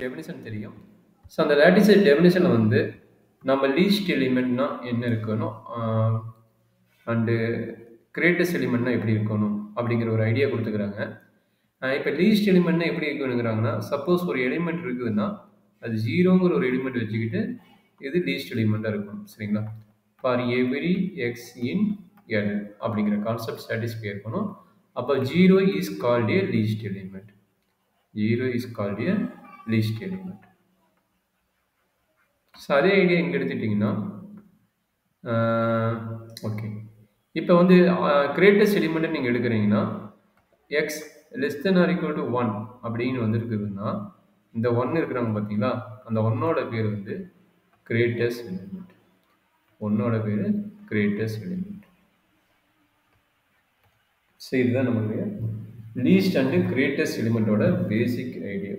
Definition தெரியும். So அந்த lattice டெஃபினிஷன்ல வந்து நம்ம லீஸ்ட் எலிமெண்ட்னா என்ன இருக்கணும், அண்டு கிரேட்டஸ்ட் எலிமெண்ட்னா எப்படி இருக்கணும் அப்படிங்கிற ஒரு ஐடியா கொடுத்துக்கிறாங்க. இப்போ லீஸ்ட் எலிமெண்ட்னா எப்படி இருக்கணுங்கிறாங்கன்னா, சப்போஸ் ஒரு எலிமெண்ட் இருக்குதுன்னா அது ஜீரோங்கிற ஒரு எலிமெண்ட் வச்சுக்கிட்டு இது லீஸ்ட் எலிமெண்ட்டாக இருக்கணும். சரிங்களா? For every x in L அப்படிங்கிற கான்செப்ட் சாட்டிஸ்ஃபை இருக்கணும். அப்போ zero is called a least element. Zero is called a least element. So அதே ஐடியா இங்கே எடுத்துட்டிங்கன்னா ஓகே, இப்போ வந்து கிரேட்டஸ்ட் எலிமெண்ட்டை நீங்கள் எடுக்கிறீங்கன்னா x less than or equal to 1 அப்படின்னு வந்துருக்குதுன்னா இந்த 1 இருக்கிறாங்க பார்த்தீங்களா, அந்த ஒன்னோட பேர் வந்து கிரேட்டஸ்ட் எலிமெண்ட். ஒன்னோட பேர் கிரேட்டஸ்ட் எலிமெண்ட். ஸோ இதுதான் நம்மளுடைய லீஸ்ட் அண்டு கிரேட்டஸ்ட் எலிமெண்ட்டோட பேசிக் ஐடியா.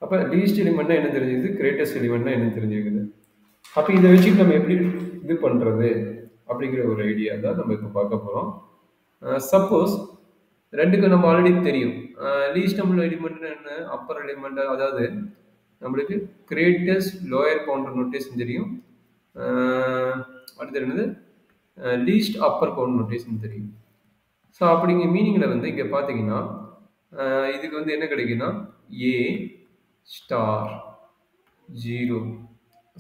அப்போ லீஸ்ட் எலிமெண்ட்னா என்ன தெரிஞ்சுக்குது, கிரேட்டஸ்ட் எலிமெண்ட்னா என்ன தெரிஞ்சுக்குது. அப்போ இதை வச்சுட்டு நம்ம எப்படி இது பண்ணுறது அப்படிங்கிற ஒரு ஐடியா தான் நம்ம இப்போ பார்க்க போகிறோம். சப்போஸ் ரெண்டுக்கும் நம்ம ஆல்ரெடி தெரியும், லீஸ்ட் நம்பர் எலிமெண்ட் என்ன, அப்பர் எலிமெண்ட், அதாவது நம்மளுக்கு கிரேட்டஸ்ட் லோயர் பவுண்டர் நோட்டேஷன் தெரியும், அடுத்து என்னது லீஸ்ட் அப்பர் பவுண்டர் நோட்டேஷன் தெரியும். ஸோ அப்படிங்கிற மீனிங்கில் வந்து இங்கே பார்த்தீங்கன்னா இதுக்கு வந்து என்ன கிடைக்குன்னா ஏ ஸ்டார் 0.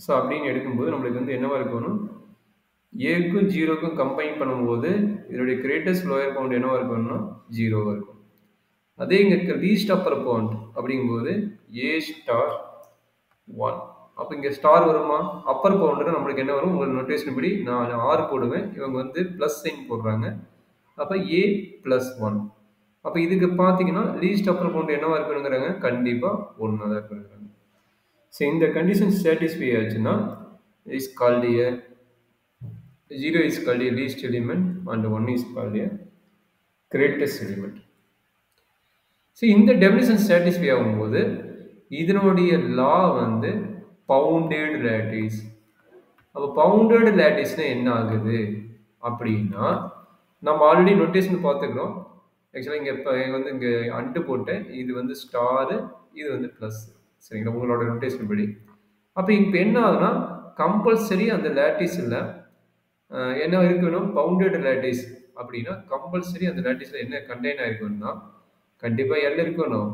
ஸோ அப்படின்னு எடுக்கும்போது நம்மளுக்கு வந்து என்னவா இருக்கணும், ஏக்கும் ஜீரோக்கும் கம்பைன் பண்ணும்போது இதனுடைய கிரேட்டஸ்ட் லோயர் பவுண்ட் என்னவா இருக்கணும்னா 0வாக இருக்கும். அதே இங்கே லீஸ்ட் அப்பர் பவுண்ட் அப்படிங்கும்போது ஏ ஸ்டார் 1. அப்போ இங்கே ஸ்டார் வருமா, அப்பர் பவுண்டர் நம்மளுக்கு என்ன வரும், உங்கள் நோட்டேஷன் படி நான் 6 போடுவேன், இவங்க வந்து ப்ளஸ் சைன் போடுறாங்க. அப்போ ஏ ப்ளஸ் 1. அப்போ இதுக்கு பார்த்தீங்கன்னா லீஸ்ட் அப்பர் பவுண்ட் என்னவா இருக்கணுங்கிறாங்க, கண்டிப்பாக 1 தான் இருக்கணுங்கிறாங்க. ஸோ இந்த கண்டிஷன் சாட்டிஸ்ஃபை ஆச்சுன்னா is called A 0 is called a least element and 1 is called a greatest element. So இந்த டெஃபினிஷன் சாட்டிஸ்ஃபை ஆகும்போது இதனுடைய லா வந்து பவுண்டட் லேட்டிஸ். அப்போ பவுண்டட் லேட்டிஸ்னால் என்ன ஆகுது அப்படின்னா, நம்ம ஆல்ரெடி நோட்டேஷன் பார்த்துக்கிறோம். ஆக்சுவலாக இங்கே இப்போ வந்து இங்கே அண்டு போட்டேன், இது வந்து ஸ்டாரு, இது வந்து ப்ளஸ். சரிங்களா, உங்களோட நோட்டேஷன் படி. அப்போ இப்போ என்ன ஆகுதுன்னா கம்பல்சரி அந்த லேட்டிஸில் என்ன இருக்கணும், பவுண்டட் லேட்டிஸ் அப்படின்னா கம்பல்சரி அந்த லேட்டிஸில் என்ன கண்டெயின் ஆகிருக்கணும்னா கண்டிப்பாக எல் இருக்கணும்,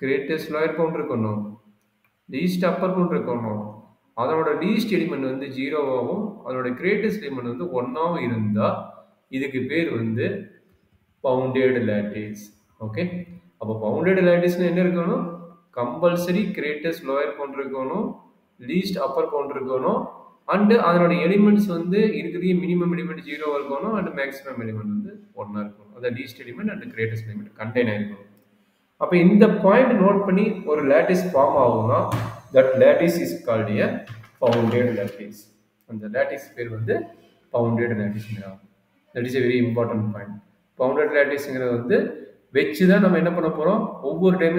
கிரேட்டஸ்ட் லோயர் பவுண்ட் இருக்கணும், லீஸ்ட் அப்பர் பவுண்ட் இருக்கணும், அதனோட லீஸ்ட் எலிமெண்ட் வந்து 0வாகவும் அதனோட கிரேட்டஸ்ட் எலிமெண்ட் வந்து 1ஆகவும் இருந்தால் இதுக்கு பேர் வந்து பவுண்டட் லேட்டிஸ். ஓகே, அப்போ பவுண்டட் லேட்டிஸ்னு என்ன இருக்கணும், கம்பல்சரி கிரேட்டஸ்ட் லோயர் பவுண்ட் இருக்கணும், லீஸ்ட் அப்பர் பவுண்ட் இருக்கணும், அண்டு அதனோட எலிமெண்ட்ஸ் வந்து இருக்கிறது மினிமம் எலிமெண்ட் 0 இருக்கணும், அண்ட் மேக்ஸிமம் எலிமெண்ட் வந்து 1 இருக்கணும். அதாவது least element and greatest element contain ஆகிருக்கணும். அப்போ இந்த பாயிண்ட் நோட் பண்ணி ஒரு லேட்டிஸ் ஃபார்ம் ஆகும்னா that lattice is called a bounded lattice. அந்த லேட்டிஸ் பேர் வந்து பவுண்டட் லேட்டிஸ்ங்கிறாங்க. That is a very important point. Bounded லேட்டிஸ்ங்கிறது வந்து வச்சு தான் நம்ம என்ன பண்ண போகிறோம், ஒவ்வொரு டைம்